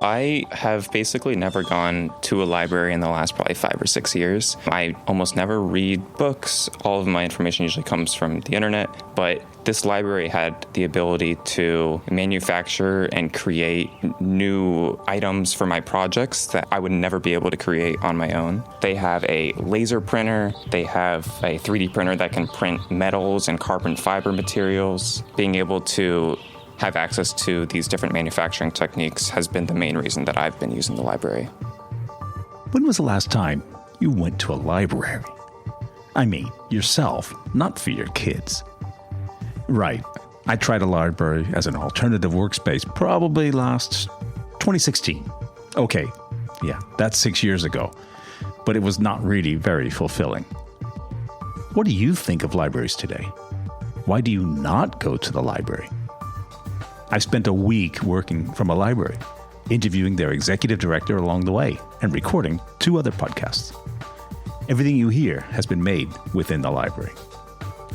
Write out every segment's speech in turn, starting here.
I have basically never gone to a library in the last probably 5 or 6 years. I almost never read books. All of my information usually comes from the internet, but this library had the ability to manufacture and create new items for my projects that I would never be able to create on my own. They have a laser printer. They have a 3D printer that can print metals and carbon fiber materials. Being able to have access to these different manufacturing techniques has been the main reason that I've been using the library. When was the last time you went to a library? I mean, yourself, not for your kids. Right. I tried a library as an alternative workspace probably last 2016. Okay, yeah, that's 6 years ago. But it was not really very fulfilling. What do you think of libraries today? Why do you not go to the library? I've spent a week working from a library, interviewing their executive director along the way, and recording 2 other podcasts. Everything you hear has been made within the library.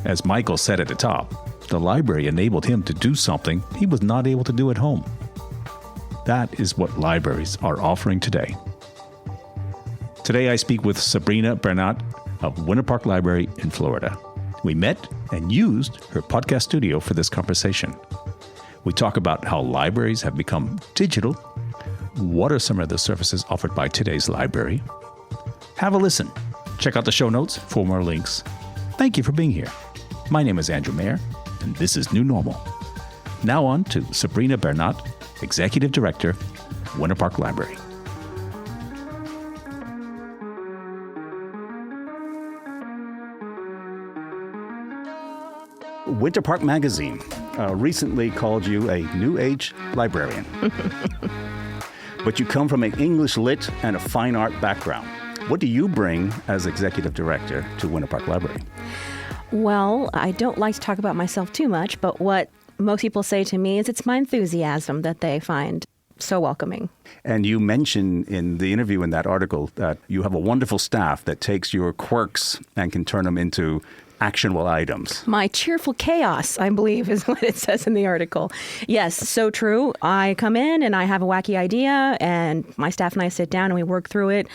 As Michael said at the top, the library enabled him to do something he was not able to do at home. That is what libraries are offering today. Today I speak with Sabrina Bernat of Winter Park Library in Florida. We met and used her podcast studio for this conversation. We talk about how libraries have become digital. What are some of the services offered by today's library? Have a listen. Check out the show notes for more links. Thank you for being here. My name is Andrew Mayer, and this is New Normal. Now on to Sabrina Bernat, Executive Director, Winter Park Library. Winter Park Magazine recently called you a New Age librarian. But you come from an English lit and a fine art background. What do you bring as Executive Director to Winter Park Library? Well, I don't like to talk about myself too much, but what most people say to me is it's my enthusiasm that they find so welcoming. And you mention in the interview in that article that you have a wonderful staff that takes your quirks and can turn them into actionable items. My cheerful chaos, I believe, is what it says in the article. Yes, so true. I come in and I have a wacky idea, and my staff and I sit down and we work through it,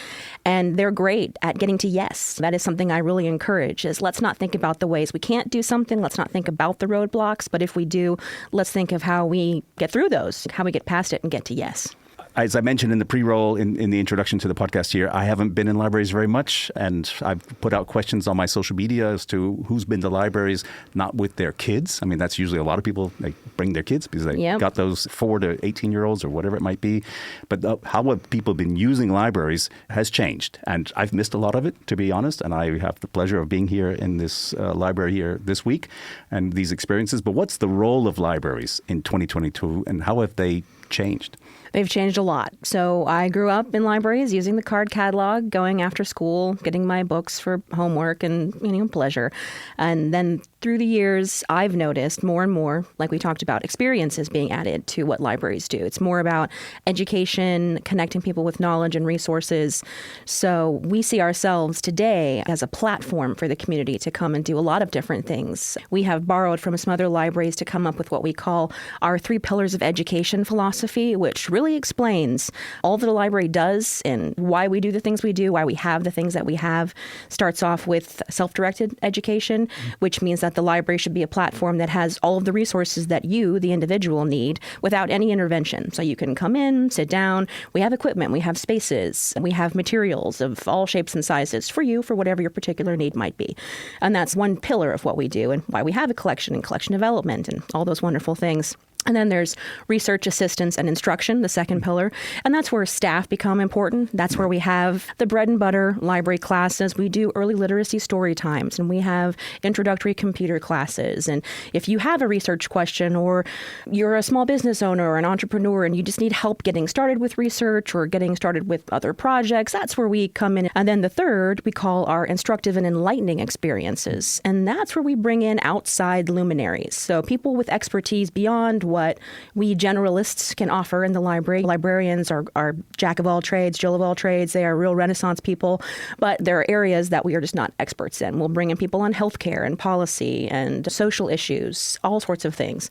and they're great at getting to yes. That is something I really encourage, is let's not think about the ways we can't do something. Let's not think about the roadblocks, but if we do, let's think of how we get through those, how we get past it and get to yes. As I mentioned in the pre-roll in the introduction to the podcast here, I haven't been in libraries very much, and I've put out questions on my social media as to who's been to libraries not with their kids. I mean, that's usually a lot of people, they bring their kids because they got those 4 to 18-year-olds or whatever it might be. But how have people been using libraries has changed, and I've missed a lot of it, to be honest, and I have the pleasure of being here in this library here this week and these experiences. But what's the role of libraries in 2022, and how have they changed? They've changed a lot. So I grew up in libraries using the card catalog, going after school, getting my books for homework and, pleasure. And then through the years, I've noticed more and more, like we talked about, experiences being added to what libraries do. It's more about education, connecting people with knowledge and resources. So we see ourselves today as a platform for the community to come and do a lot of different things. We have borrowed from some other libraries to come up with what we call our 3 pillars of education philosophy, which really explains all that a library does and why we do the things we do, why we have the things that we have. Starts off with self-directed education, which means that the library should be a platform that has all of the resources that you, the individual, need without any intervention. So you can come in, sit down. We have equipment, we have spaces, we have materials of all shapes and sizes for you, for whatever your particular need might be. And that's one pillar of what we do and why we have a collection and collection development and all those wonderful things. And then there's research assistance and instruction, the second pillar. And that's where staff become important. That's where we have the bread and butter library classes. We do early literacy story times, and we have introductory computer classes. And if you have a research question, or you're a small business owner or an entrepreneur and you just need help getting started with research or getting started with other projects, that's where we come in. And then the third we call our instructive and enlightening experiences. And that's where we bring in outside luminaries. So people with expertise beyond what we generalists can offer in the library. Librarians are jack of all trades, Jill of all trades. They are real Renaissance people, but there are areas that we are just not experts in. We'll bring in people on healthcare and policy and social issues, all sorts of things,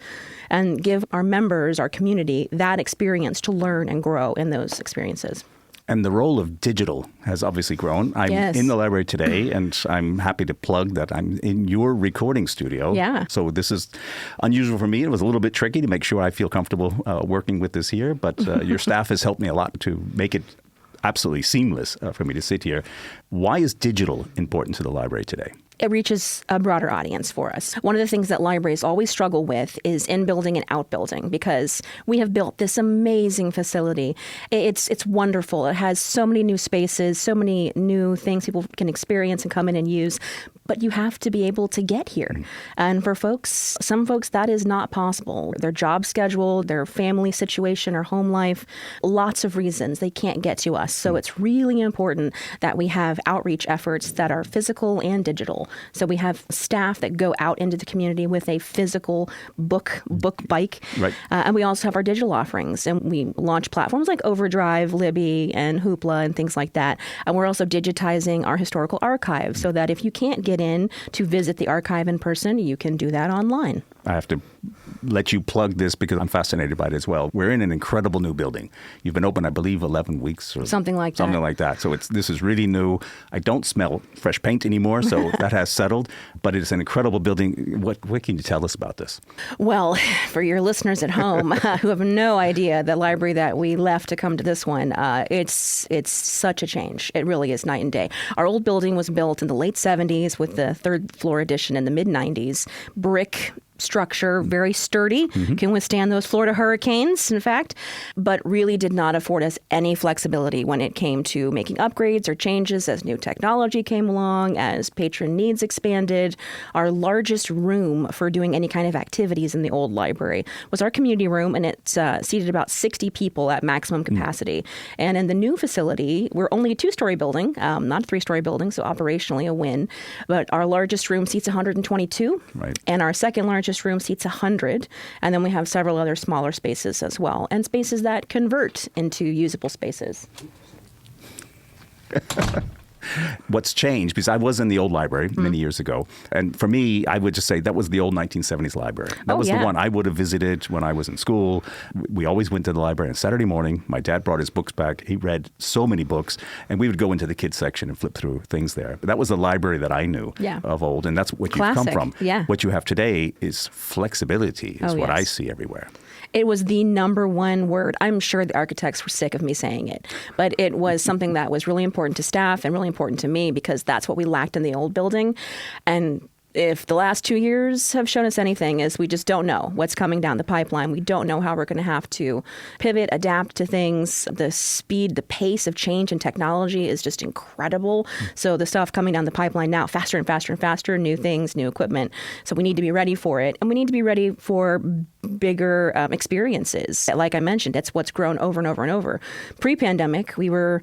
and give our members, our community, that experience to learn and grow in those experiences. And the role of digital has obviously grown. I'm in the library today, and I'm happy to plug that I'm in your recording studio. Yeah. So this is unusual for me. It was a little bit tricky to make sure I feel comfortable working with this here, but your staff has helped me a lot to make it absolutely seamless for me to sit here. Why is digital important to the library today? It reaches a broader audience for us. One of the things that libraries always struggle with is in-building and out-building, because we have built this amazing facility. It's wonderful. It has so many new spaces, so many new things people can experience and come in and use. But you have to be able to get here. And for some folks, that is not possible. Their job schedule, their family situation or home life, lots of reasons they can't get to us. So it's really important that we have outreach efforts that are physical and digital. So we have staff that go out into the community with a physical book bike. Right. And we also have our digital offerings. And we launch platforms like Overdrive, Libby, and Hoopla, and things like that. And we're also digitizing our historical archive so that if you can't get in to visit the archive in person, you can do that online. I have to let you plug this because I'm fascinated by it as well. We're in an incredible new building. You've been open, I believe, 11 weeks or something like that. Something like that. So this is really new. I don't smell fresh paint anymore, so that has settled. But it's an incredible building. What can you tell us about this? Well, for your listeners at home who have no idea the library that we left to come to this one, it's such a change. It really is night and day. Our old building was built in the late 70s with the third floor addition in the mid 90s. Brick structure, very sturdy, can withstand those Florida hurricanes, in fact, but really did not afford us any flexibility when it came to making upgrades or changes as new technology came along, as patron needs expanded. Our largest room for doing any kind of activities in the old library was our community room, and it seated about 60 people at maximum capacity. And in the new facility, we're only a 2-story building, not a 3-story building, so operationally a win, but our largest room seats 122, right. And our second largest room seats 100, and then we have several other smaller spaces as well, and spaces that convert into usable spaces. What's changed, because I was in the old library many years ago, and for me, I would just say that was the old 1970s library. That was the one I would have visited when I was in school. We always went to the library on Saturday morning. My dad brought his books back. He read so many books, and we would go into the kids section and flip through things there. But that was the library that I knew of old, and that's what you've come from. Yeah. What you have today is flexibility, is what I see everywhere. It was the number one word. I'm sure the architects were sick of me saying it, but it was something that was really important to staff and really important to me because that's what we lacked in the old building. And if the last 2 years have shown us anything, is we just don't know what's coming down the pipeline. We don't know how we're going to have to pivot, adapt to things. The speed, the pace of change and technology is just incredible. So the stuff coming down the pipeline now, faster and faster and faster, new things, new equipment. So we need to be ready for it. And we need to be ready for bigger experiences. Like I mentioned, that's what's grown over and over and over. Pre-pandemic, we were,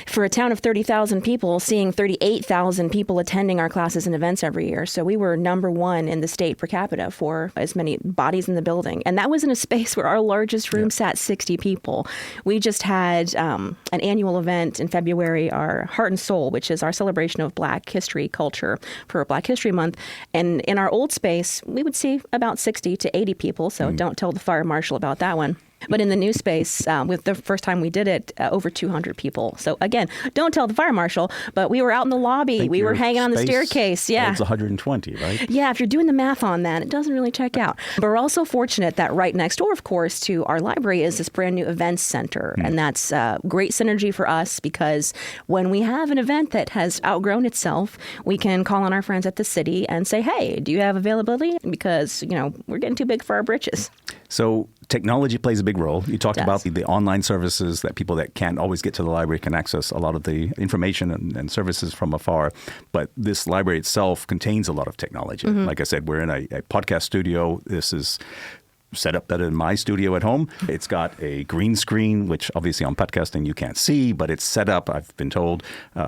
for a town of 30,000 people, seeing 38,000 people attending our classes and events every year. So we were number one in the state per capita for as many bodies in the building. And that was in a space where our largest room sat 60 people. We just had an annual event in February, our Heart and Soul, which is our celebration of Black history culture for Black History Month. And in our old space, we would see about 60 to 80 people. So don't tell the fire marshal about that one. But in the new space, with the first time we did it, over 200 people. So again, don't tell the fire marshal, but we were out in the lobby. We were hanging on the staircase. Yeah. It's 120, right? Yeah, if you're doing the math on that, it doesn't really check out. But we're also fortunate that right next door, of course, to our library is this brand new events center. And that's great synergy for us because when we have an event that has outgrown itself, we can call on our friends at the city and say, hey, do you have availability? Because, we're getting too big for our britches. So technology plays a big role. You talked about the online services that people that can't always get to the library can access a lot of the information and services from afar. But this library itself contains a lot of technology. Like I said, we're in a podcast studio. This is set up better than my studio at home. It's got a green screen, which obviously on podcasting you can't see, but it's set up. I've been told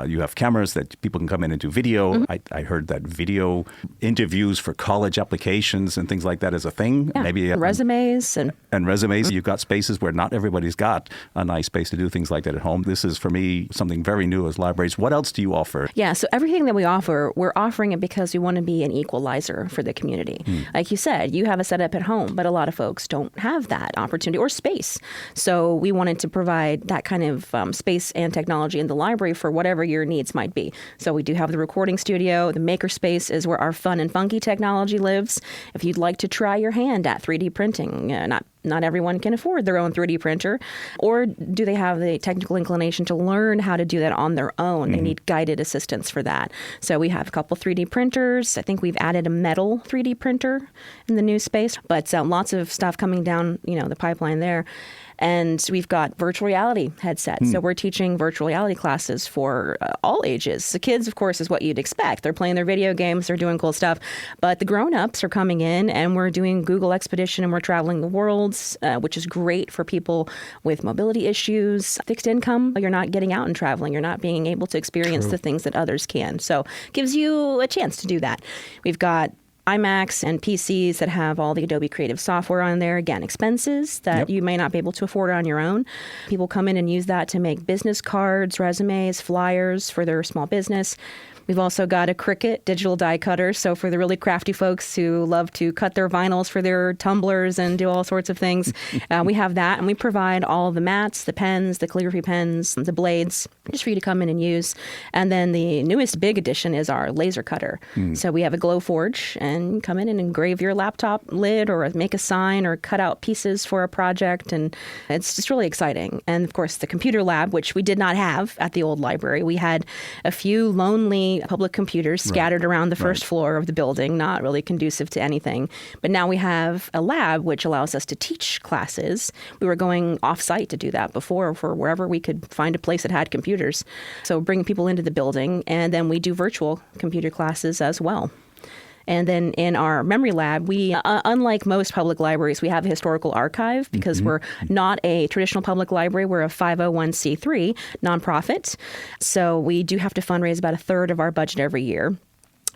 you have cameras that people can come in and do video. I heard that video interviews for college applications and things like that is a thing. Yeah. Maybe resumes and resumes. You've got spaces where not everybody's got a nice space to do things like that at home. This is, for me, something very new as libraries. What else do you offer? Yeah, so everything that we offer, we're offering it because we want to be an equalizer for the community. Like you said, you have a setup at home, but a lot of folks don't have that opportunity or space. So we wanted to provide that kind of space and technology in the library for whatever your needs might be. So we do have the recording studio. The makerspace is where our fun and funky technology lives. If you'd like to try your hand at 3D printing, not everyone can afford their own 3D printer, or do they have the technical inclination to learn how to do that on their own? They need guided assistance for that. So we have a couple 3D printers. I think we've added a metal 3D printer in the new space, but lots of stuff coming down, the pipeline there. And we've got virtual reality headsets. So we're teaching virtual reality classes for all ages. The kids, of course, is what you'd expect. They're playing their video games. They're doing cool stuff. But the grown-ups are coming in, and we're doing Google Expedition, and we're traveling the world, which is great for people with mobility issues, fixed income. You're not getting out and traveling. You're not being able to experience the things that others can. So it gives you a chance to do that. We've got iMacs and PCs that have all the Adobe Creative software on there. Again, expenses that you may not be able to afford on your own. People come in and use that to make business cards, resumes, flyers for their small business. We've also got a Cricut digital die cutter. So for the really crafty folks who love to cut their vinyls for their tumblers and do all sorts of things, we have that. And we provide all of the mats, the pens, the calligraphy pens, the blades, just for you to come in and use. And then the newest big addition is our laser cutter. So we have a glow forge, and come in and engrave your laptop lid or make a sign or cut out pieces for a project. And it's just really exciting. And of course, the computer lab, which we did not have at the old library. We had a few lonely public computers scattered around the first floor of the building, not really conducive to anything. But now we have a lab which allows us to teach classes. We were going off-site to do that before for wherever we could find a place that had computers. So bringing people into the building, and then we do virtual computer classes as well. And then in our memory lab, we, unlike most public libraries, we have a historical archive because we're not a traditional public library. We're a 501c3 nonprofit. So we do have to fundraise about a third of our budget every year.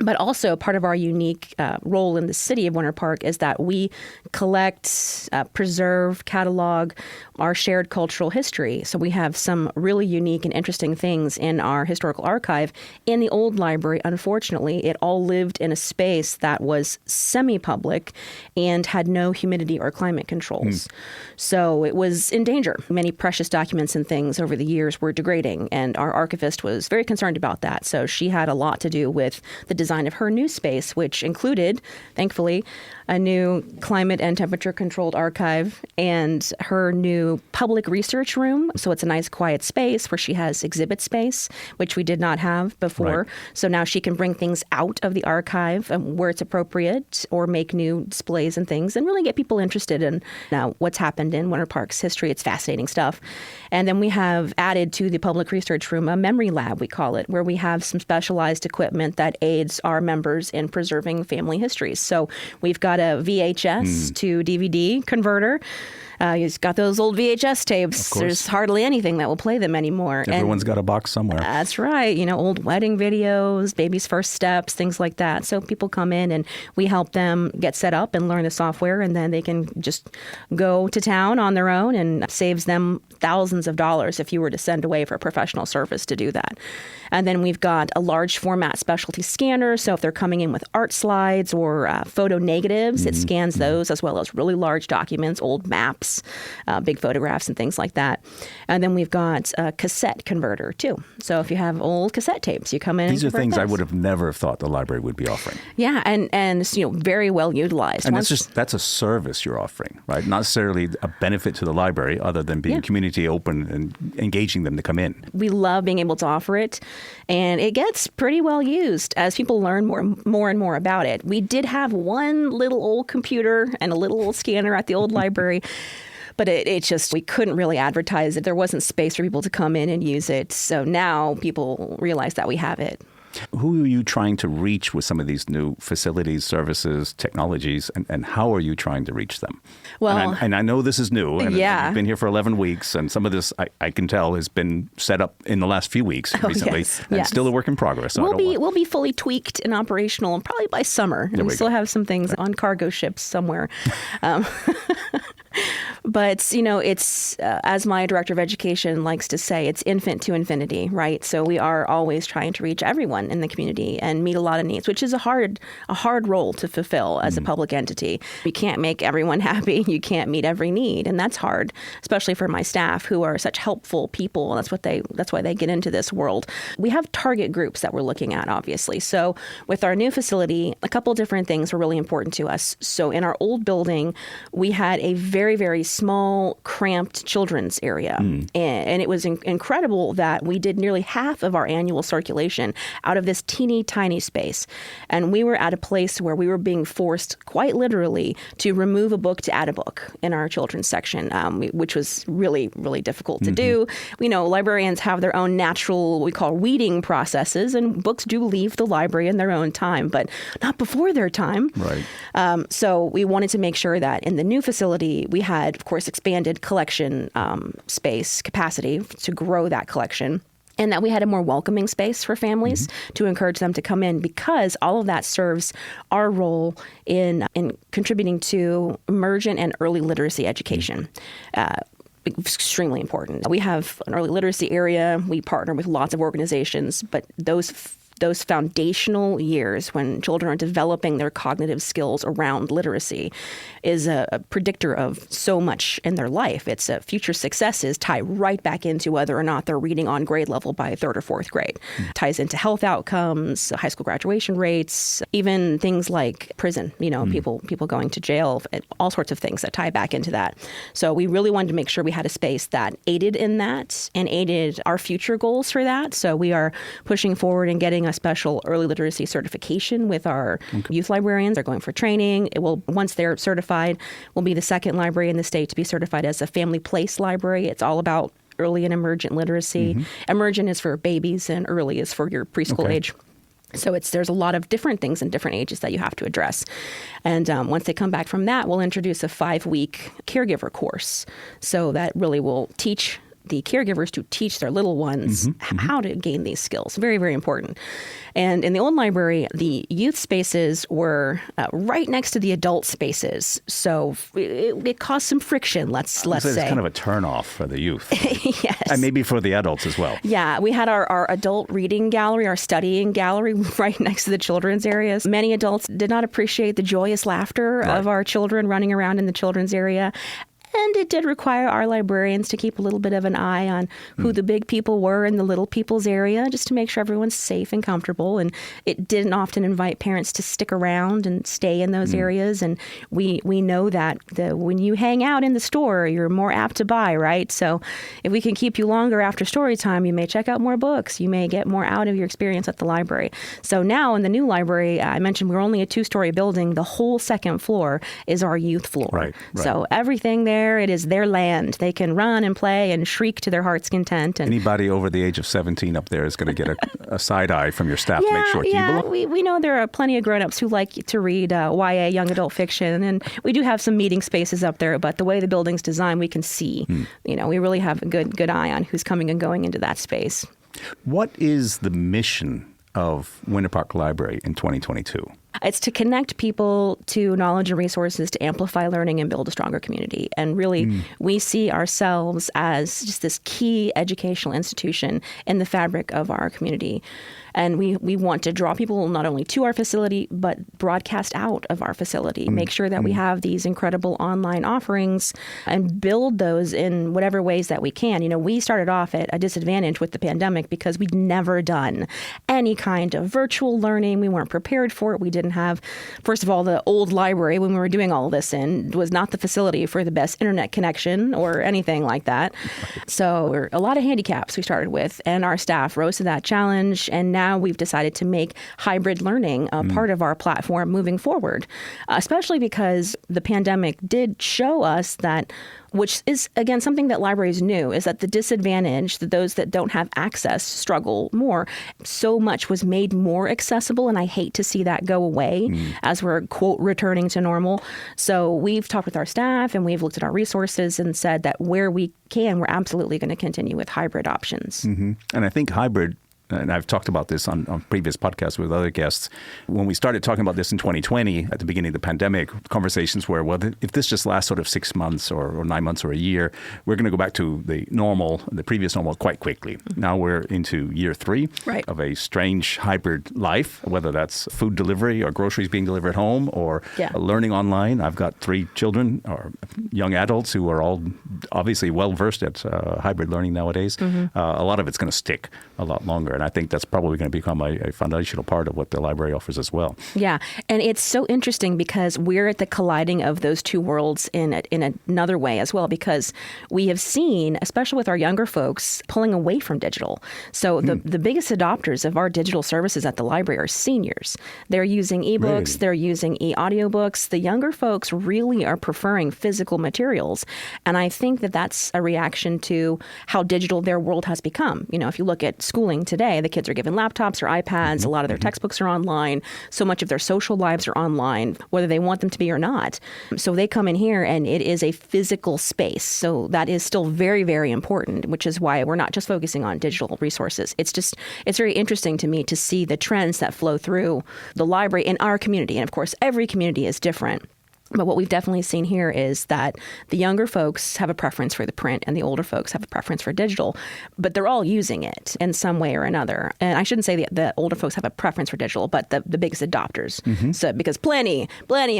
But also part of our unique role in the city of Winter Park is that we collect, preserve, catalog our shared cultural history. So we have some really unique and interesting things in our historical archive. In the old library, unfortunately, it all lived in a space that was semi-public and had no humidity or climate controls. So it was in danger. Many precious documents and things over the years were degrading, and our archivist was very concerned about that. So she had a lot to do with the design of her new space, which included, thankfully, a new climate and temperature controlled archive and her new public research room. So it's a nice quiet space where she has exhibit space, which we did not have before. So now she can bring things out of the archive where it's appropriate or make new displays and things and really get people interested in what's happened in Winter Park's history. It's fascinating stuff. And then we have added to the public research room a memory lab, we call it, where we have some specialized equipment that aids our members in preserving family histories. So we've got a VHS to DVD converter. You've got those old VHS tapes. There's hardly anything that will play them anymore. Everyone's got a box somewhere. That's right. Old wedding videos, baby's first steps, things like that. So people come in and we help them get set up and learn the software, and then they can just go to town on their own, and it saves them thousands of dollars if you were to send away for a professional service to do that. And then we've got a large format specialty scanner. So if they're coming in with art slides or photo negatives, it scans those as well as really large documents, old maps, big photographs and things like that. And then we've got a cassette converter too. So if you have old cassette tapes, you come in. These are things I would have never thought the library would be offering. Yeah, and very well utilized. And that's a service you're offering, right? Not necessarily a benefit to the library other than being community open and engaging them to come in. We love being able to offer it. And it gets pretty well used as people learn more and more about it. We did have one little old computer and a little old scanner at the old library, but it just, we couldn't really advertise it. There wasn't space for people to come in and use it. So now people realize that we have it. Who are you trying to reach with some of these new facilities, services, technologies, and how are you trying to reach them? Well, and I know this is new. And yeah. You've been here for 11 weeks, and some of this I can tell has been set up in the last few weeks recently, and still a work in progress. So we'll be fully tweaked and operational probably by summer. And we still have some things on cargo ships somewhere. But, it's, as my director of education likes to say, it's infant to infinity, right? So we are always trying to reach everyone in the community and meet a lot of needs, which is a hard role to fulfill as a public entity. You can't make everyone happy. You can't meet every need. And that's hard, especially for my staff who are such helpful people. That's why they get into this world. We have target groups that we're looking at, obviously. So with our new facility, a couple different things were really important to us. So in our old building, we had a very, very small, cramped children's area. And it was incredible that we did nearly half of our annual circulation out of this teeny tiny space. And we were at a place where we were being forced, quite literally, to remove a book to add a book in our children's section, which was really, really difficult to do. We know librarians have their own natural, what we call weeding processes, and books do leave the library in their own time, but not before their time. Right. So we wanted to make sure that in the new facility, we had, of course, expanded collection space capacity to grow that collection. And that we had a more welcoming space for families to encourage them to come in, because all of that serves our role in contributing to emergent and early literacy education. Extremely important. We have an early literacy area. We partner with lots of organizations, but those foundational years when children are developing their cognitive skills around literacy is a predictor of so much in their life. Its future successes tie right back into whether or not they're reading on grade level by third or fourth grade. Ties into health outcomes, high school graduation rates, even things like prison, people going to jail, all sorts of things that tie back into that. So we really wanted to make sure we had a space that aided in that and aided our future goals for that. So we are pushing forward and getting a special early literacy certification with our youth librarians. They're going for training. Once they're certified, we'll be the second library in the state to be certified as a family place library. It's all about early and emergent literacy. Emergent is for babies and early is for your preschool age. So there's a lot of different things in different ages that you have to address. And once they come back from that, we'll introduce a 5-week caregiver course. So that really will teach the caregivers to teach their little ones how to gain these skills. Very, very important. And in the old library, the youth spaces were right next to the adult spaces. So it caused some friction, let's say. It's kind of a turnoff for the youth. Yes. And maybe for the adults as well. Yeah. We had our adult reading gallery, our studying gallery right next to the children's areas. Many adults did not appreciate the joyous laughter of our children running around in the children's area. And it did require our librarians to keep a little bit of an eye on who the big people were in the little people's area, just to make sure everyone's safe and comfortable. And it didn't often invite parents to stick around and stay in those areas. And we know that when you hang out in the store, you're more apt to buy, right? So if we can keep you longer after story time, you may check out more books. You may get more out of your experience at the library. So now in the new library, I mentioned we're only a 2-story building. The whole second floor is our youth floor. Right. So everything there, it is their land. They can run and play and shriek to their heart's content. And anybody over the age of 17 up there is going to get a side eye from your staff to make sure. We know there are plenty of grown-ups who like to read YA, young adult fiction, and we do have some meeting spaces up there, but the way the building's designed, we can see. We really have a good eye on who's coming and going into that space. What is the mission of Winter Park Library in 2022? It's to connect people to knowledge and resources to amplify learning and build a stronger community. And really, we see ourselves as just this key educational institution in the fabric of our community. And we want to draw people not only to our facility, but broadcast out of our facility. Make sure that we have these incredible online offerings and build those in whatever ways that we can. We started off at a disadvantage with the pandemic because we'd never done any kind of virtual learning. We weren't prepared for it. We didn't have, first of all, the old library when we were doing all of this in was not the facility for the best internet connection or anything like that. So a lot of handicaps we started with, and our staff rose to that challenge. And now we've decided to make hybrid learning a part of our platform moving forward, especially because the pandemic did show us that which is, again, something that libraries knew, is that the disadvantage, that those that don't have access struggle more. So much was made more accessible, and I hate to see that go away as we're, quote, returning to normal. So we've talked with our staff and we've looked at our resources and said that where we can, we're absolutely going to continue with hybrid options. And I think hybrid, and I've talked about this on previous podcasts with other guests. When we started talking about this in 2020, at the beginning of the pandemic, conversations were, well, if this just lasts sort of 6 months or 9 months or a year, we're going to go back to the previous normal quite quickly. Now we're into year 3 of a strange hybrid life, whether that's food delivery or groceries being delivered home or learning online. I've got 3 children or young adults who are all obviously well-versed at hybrid learning nowadays. A lot of it's going to stick a lot longer. And I think that's probably going to become a foundational part of what the library offers as well. Yeah. And it's so interesting because we're at the colliding of those two worlds in another way as well, because we have seen, especially with our younger folks, pulling away from digital. So the biggest adopters of our digital services at the library are seniors. They're using ebooks, they're using e-audiobooks. The younger folks really are preferring physical materials. And I think that that's a reaction to how digital their world has become. You know, if you look at schooling today, the kids are given laptops or iPads. A lot of their textbooks are online. So much of their social lives are online, whether they want them to be or not. So they come in here and it is a physical space. So that is still very, very important, which is why we're not just focusing on digital resources. It's very interesting to me to see the trends that flow through the library in our community. And of course, every community is different. But what we've definitely seen here is that the younger folks have a preference for the print and the older folks have a preference for digital, but they're all using it in some way or another. And I shouldn't say the older folks have a preference for digital, but the biggest adopters. So because plenty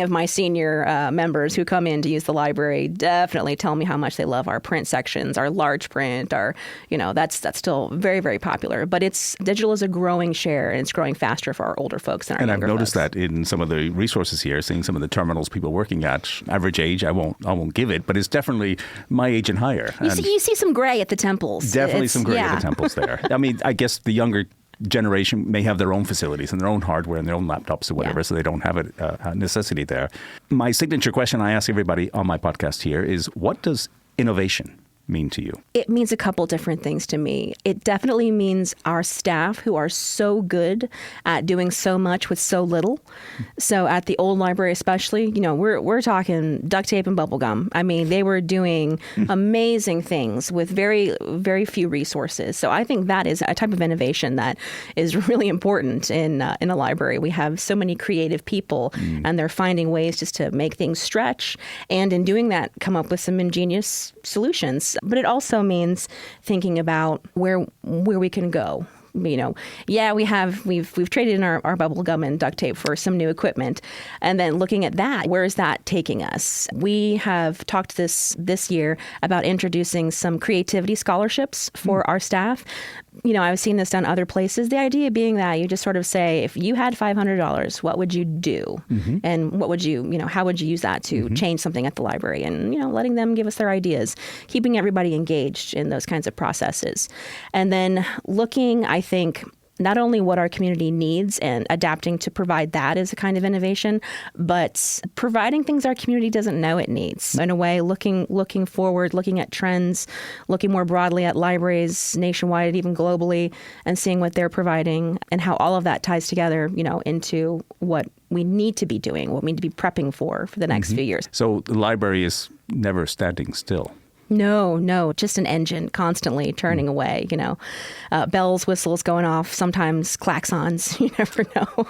of my senior members who come in to use the library definitely tell me how much they love our print sections, our large print, that's still very, very popular. But digital is a growing share and it's growing faster for our older folks than our younger folks. And I've noticed that in some of the resources here, seeing some of the terminals people working at. Average age, I won't give it, but it's definitely my age and higher. You see some gray at the temples. Definitely some gray at the temples there. I mean, I guess the younger generation may have their own facilities and their own hardware and their own laptops or whatever, so they don't have a necessity there. My signature question I ask everybody on my podcast here is, what does innovation mean to you? It means a couple different things to me. It definitely means our staff who are so good at doing so much with so little. So at the old library especially, we're talking duct tape and bubble gum. I mean, they were doing amazing things with very, very few resources. So I think that is a type of innovation that is really important in a library. We have so many creative people and they're finding ways just to make things stretch. And in doing that, come up with some ingenious solutions. But it also means thinking about where we can go. We've traded in our bubble gum and duct tape for some new equipment. And then looking at that, where is that taking us? We have talked this year about introducing some creativity scholarships for our staff. I've seen this done other places. The idea being that you just sort of say, if you had $500, what would you do? And what would how would you use that to change something at the library? And, letting them give us their ideas, keeping everybody engaged in those kinds of processes. And then looking, I think, not only what our community needs and adapting to provide that as a kind of innovation, but providing things our community doesn't know it needs. In a way, looking forward, looking at trends, looking more broadly at libraries nationwide, even globally, and seeing what they're providing and how all of that ties together, into what we need to be doing, what we need to be prepping for the next few years. So the library is never standing still. No, just an engine constantly turning away, bells, whistles going off, sometimes klaxons, you never know.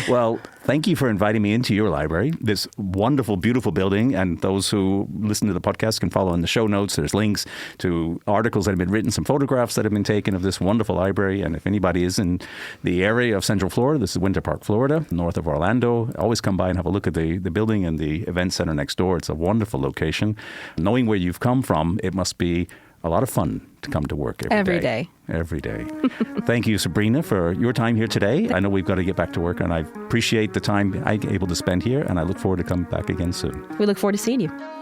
Well, thank you for inviting me into your library, this wonderful, beautiful building. And those who listen to the podcast can follow in the show notes. There's links to articles that have been written, some photographs that have been taken of this wonderful library. And if anybody is in the area of Central Florida, this is Winter Park, Florida, north of Orlando, always come by and have a look at the building and the event center next door. It's a wonderful location. Knowing where you've come from, it must be a lot of fun to come to work every day. Every day. Thank you, Sabrina, for your time here today. I know we've got to get back to work, and I appreciate the time I'm able to spend here, and I look forward to coming back again soon. We look forward to seeing you.